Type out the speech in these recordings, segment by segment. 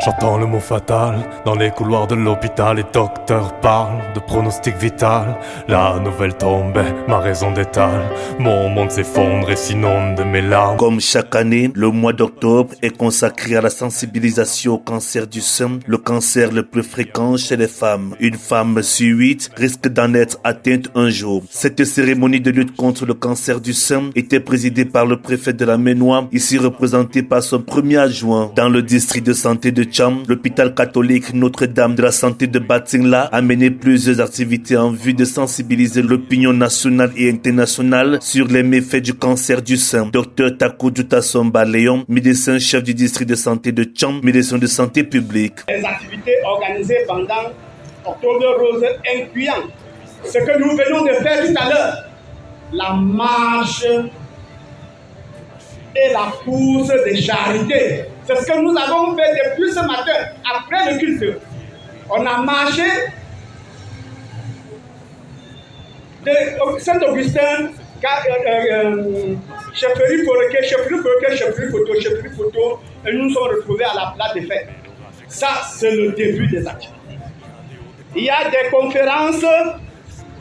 J'entends le mot fatal dans les couloirs de l'hôpital. Les docteurs parlent de pronostic vital. La nouvelle tombe, ma raison d'étal. Mon monde s'effondre et s'inonde de mes larmes. Comme chaque année, le mois d'octobre est consacré à la sensibilisation au cancer du sein, le cancer le plus fréquent chez les femmes. Une femme sur 8 risque d'en être atteinte un jour. Cette cérémonie de lutte contre le cancer du sein était présidée par le préfet de la Ménois, ici représenté par son premier adjoint. Dans le district de santé de Tcham, l'hôpital catholique Notre-Dame de la Santé de Batingla a mené plusieurs activités en vue de sensibiliser l'opinion nationale et internationale sur les méfaits du cancer du sein. Dr Takou Djoutasomba Léon, médecin-chef du district de santé de Tcham, médecin de santé publique. Les activités organisées pendant Octobre Rose incluant ce que nous venons de faire tout à l'heure, la marche et la course de charité. C'est ce que nous avons fait depuis ce matin, après le culte. On a marché de Saint-Augustin, chefferie photo, et nous nous sommes retrouvés à la place des fêtes. Ça, c'est le début des activités. Il y a des conférences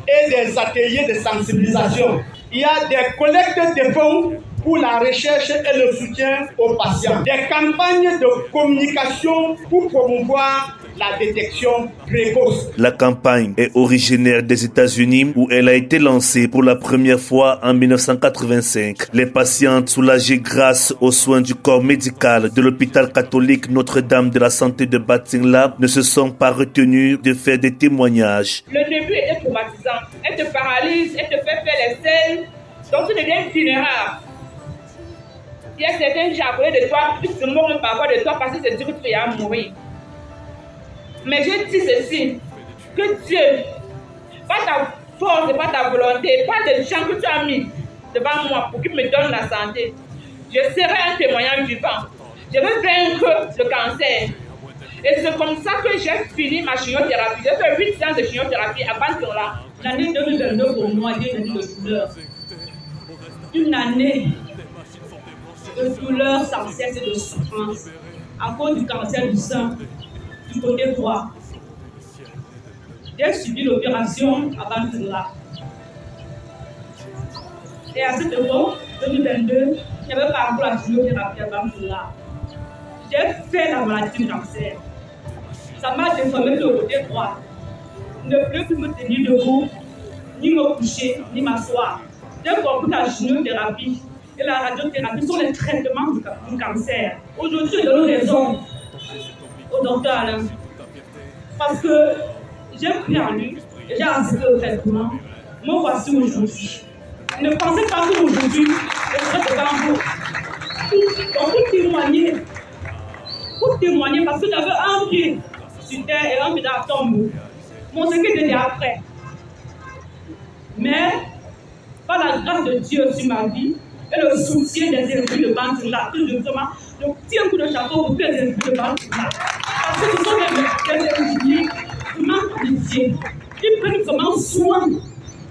et des ateliers de sensibilisation. Il y a des collectes de fonds pour la recherche et le soutien aux patients. Des campagnes de communication pour promouvoir la détection précoce. La campagne est originaire des États-Unis où elle a été lancée pour la première fois en 1985. Les patientes soulagées grâce aux soins du corps médical de l'hôpital catholique Notre-Dame de la Santé de Batingla ne se sont pas retenues de faire des témoignages. Le début était traumatisant. Elle te paralyse, elle te fait faire les selles, donc tu deviens vulnérable. Il y a certains japonais de toi qui se moquent parfois de toi parce que c'est Dieu que tu vas mourir. Mais je dis ceci, que Dieu, pas ta force et pas ta volonté, pas des gens que tu as mis devant moi pour qu'ils me donnent la santé. Je serai un témoignage vivant. Je vais vaincre le cancer. Et c'est comme ça que j'ai fini ma chimiothérapie. J'ai fait 8 séances de chimiothérapie à Bantola. L'année 2022 pour moi est une année de douleur. Une année de douleur sans cesse et de souffrance à cause du cancer du sein du côté droit. J'ai subi l'opération à Bantola. Et à cette époque, 2022, je n'avais pas encore la chimiothérapie à Bantola. J'ai fait la maladie du cancer. Ça m'a déformé le côté droit. Je ne peux plus me tenir debout, ni me coucher, ni m'asseoir. J'ai compris la chimiothérapie et la radiothérapie sont les traitements du cancer. Aujourd'hui, je donne raison au docteur Alain. Parce que j'ai pris en lui et j'ai accepté le traitement. Me voici aujourd'hui. Ne pensez pas qu'aujourd'hui, je serai devant vous. Pour témoigner, parce que j'avais un pied sur terre et un pied dans la tombe. Mon secret était après. Mais, par la grâce de Dieu sur ma vie et le soutien des élus de Bantoula, que je tiens un coup de chapeau pour tous les élus de Bantoula. Parce que ce sont des élus qui manquent d'amitié, qui prennent vraiment soin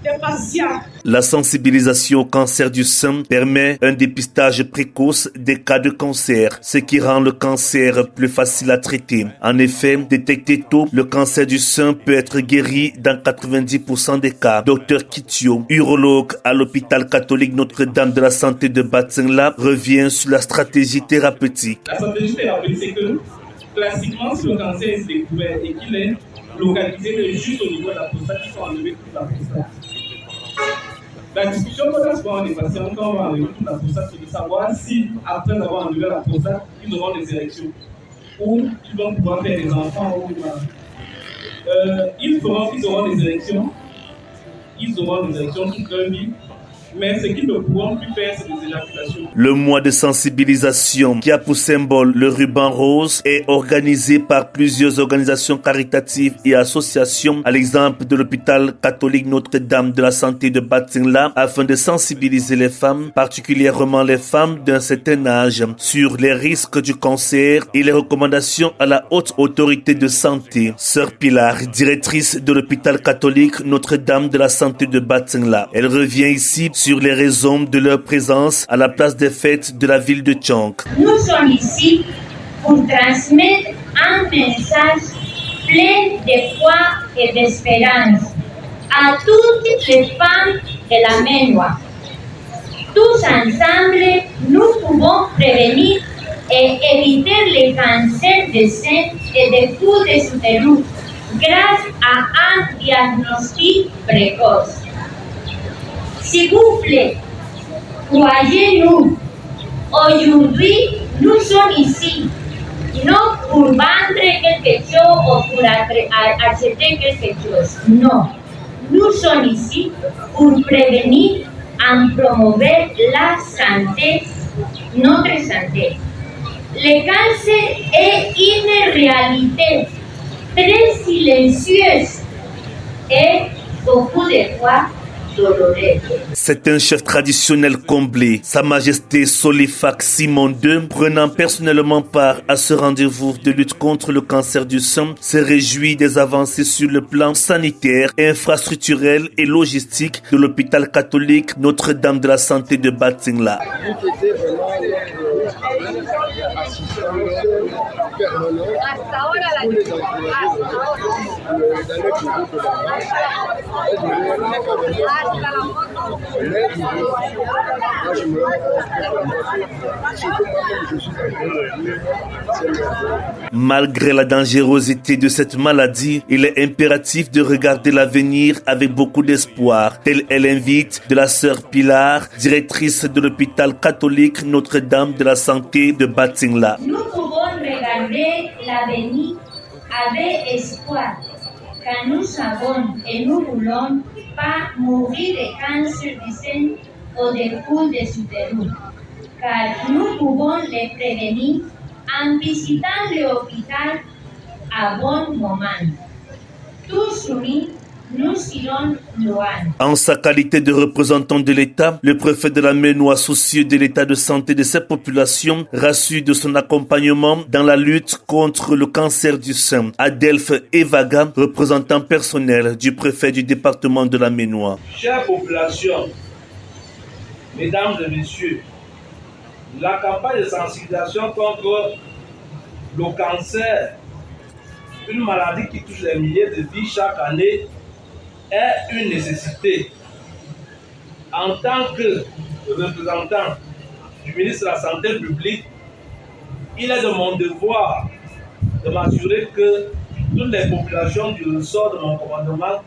des patients. La sensibilisation au cancer du sein permet un dépistage précoce des cas de cancer, ce qui rend le cancer plus facile à traiter. En effet, détecté tôt, le cancer du sein peut être guéri dans 90% des cas. Dr Kitio, urologue à l'hôpital catholique Notre-Dame de la Santé de Batingla, revient sur la stratégie thérapeutique. La stratégie thérapeutique, c'est que classiquement, si le cancer est découvert et qu'il est localisé juste au niveau de la prostate, il faut enlever toute la prostate. La discussion qu'on a souvent des patients quand on va enlever toute la prostate, c'est de savoir si, après avoir enlevé la prostate, ils auront des érections ou ils vont pouvoir faire des enfants. Ils auront des érections toute leur vie, mais ce qu'ils ne pourront plus faire, c'est des éjaculations. Le mois de sensibilisation qui a pour symbole le ruban rose est organisé par plusieurs organisations caritatives et associations, à l'exemple de l'hôpital catholique Notre-Dame de la Santé de Batingla, afin de sensibiliser les femmes, particulièrement les femmes d'un certain âge, sur les risques du cancer et les recommandations à la haute autorité de santé. Sœur Pilar, directrice de l'hôpital catholique Notre-Dame de la Santé de Batingla, elle revient ici sur les raisons de leur présence à la place des fêtes de la ville de Tchang. Nous sommes ici pour transmettre un message plein de foi et d'espérance à toutes les femmes de la Ménois. Tous ensemble, nous pouvons prévenir et éviter les cancers des seins et des cous des utérus grâce à un diagnostic précoce. S'il vous plaît, croyez-nous, aujourd'hui, nous sommes ici, non pour vendre quelque chose ou pour acheter quelque chose, non. Nous sommes ici pour prévenir en promouvoir la santé, notre santé. Le cancer est une réalité très silencieuse et beaucoup de fois douloureuse. C'est un chef traditionnel comblé. Sa Majesté Solifax Simon II, prenant personnellement part à ce rendez-vous de lutte contre le cancer du sein, se réjouit des avancées sur le plan sanitaire, infrastructurel et logistique de l'hôpital catholique Notre-Dame de la Santé de Batingla. Malgré la dangerosité de cette maladie, il est impératif de regarder l'avenir avec beaucoup d'espoir, tel est l'invite de la sœur Pilar, directrice de l'hôpital catholique Notre-Dame de la Santé de Batingla. Nous pouvons regarder l'avenir avec espoir, car nous savons et nous ne voulons pas mourir de cancer du sein ou de cou des utérus, car nous pouvons les prévenir en visitant l'hôpital à bon moment. Tous unis, nous irons loin. En sa qualité de représentant de l'État, le préfet de la Ménois, soucieux de l'état de santé de cette population, rassure de son accompagnement dans la lutte contre le cancer du sein. Adelphe Evaga, représentant personnel du préfet du département de la Ménois. Chère population, mesdames et messieurs, la campagne de sensibilisation contre le cancer, une maladie qui touche les milliers de vies chaque année, est une nécessité. En tant que représentant du ministre de la Santé publique, il est de mon devoir de m'assurer que toutes les populations du ressort de mon commandement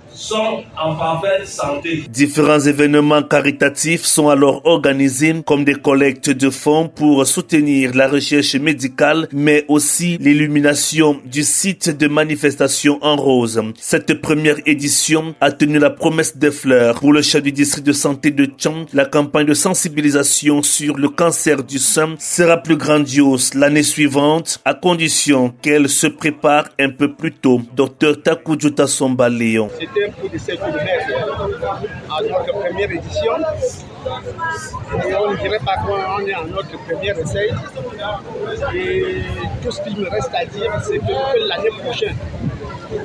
sont en parfaite santé. Différents événements caritatifs sont alors organisés comme des collectes de fonds pour soutenir la recherche médicale, mais aussi l'illumination du site de manifestation en rose. Cette première édition a tenu la promesse des fleurs. Pour le chef du district de santé de Tchang, la campagne de sensibilisation sur le cancer du sein sera plus grandiose l'année suivante, à condition qu'elle se prépare un peu plus tôt. Dr Takudjuta Somba Léon. C'était pour de cette à notre première édition. Et on ne dirait pas qu'on est en notre première essai. Et tout ce qu'il me reste à dire, c'est que l'année prochaine,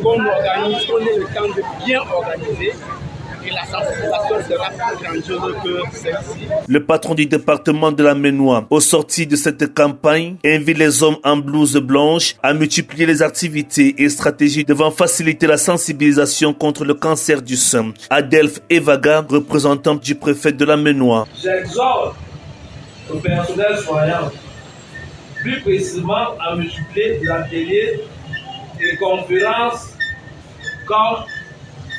qu'on organise, qu'on ait le temps de bien organiser, et la sensibilisation sera plus grandiose que celle-ci. Le patron du département de la Ménois, au sorti de cette campagne, invite les hommes en blouse blanche à multiplier les activités et stratégies devant faciliter la sensibilisation contre le cancer du sein. Adelphe Evaga, représentant du préfet de la Ménois. J'exhorte le personnel soignant, plus précisément à multiplier les ateliers et conférences comme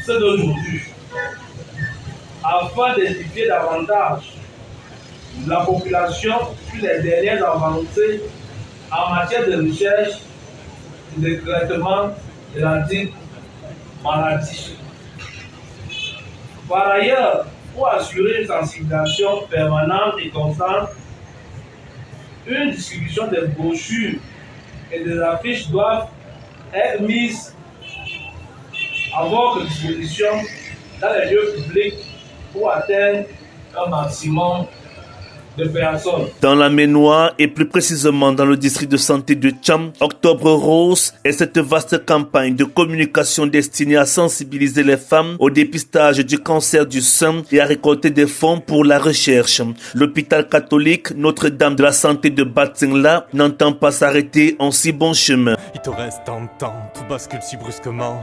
ceux d'aujourd'hui, afin d'identifier davantage la population sur les dernières avancées en matière de recherche et de traitement de la dite maladie. Par ailleurs, pour assurer une sensibilisation permanente et constante, une distribution des brochures et des affiches doivent être mises à votre disposition dans les lieux publics pour atteindre un maximum de personnes. Dans la Ménois et plus précisément dans le district de santé de Tcham, Octobre Rose est cette vaste campagne de communication destinée à sensibiliser les femmes au dépistage du cancer du sein et à récolter des fonds pour la recherche. L'hôpital catholique Notre-Dame de la Santé de Batsingla n'entend pas s'arrêter en si bon chemin. Il te reste tant de temps, tout bascule si brusquement.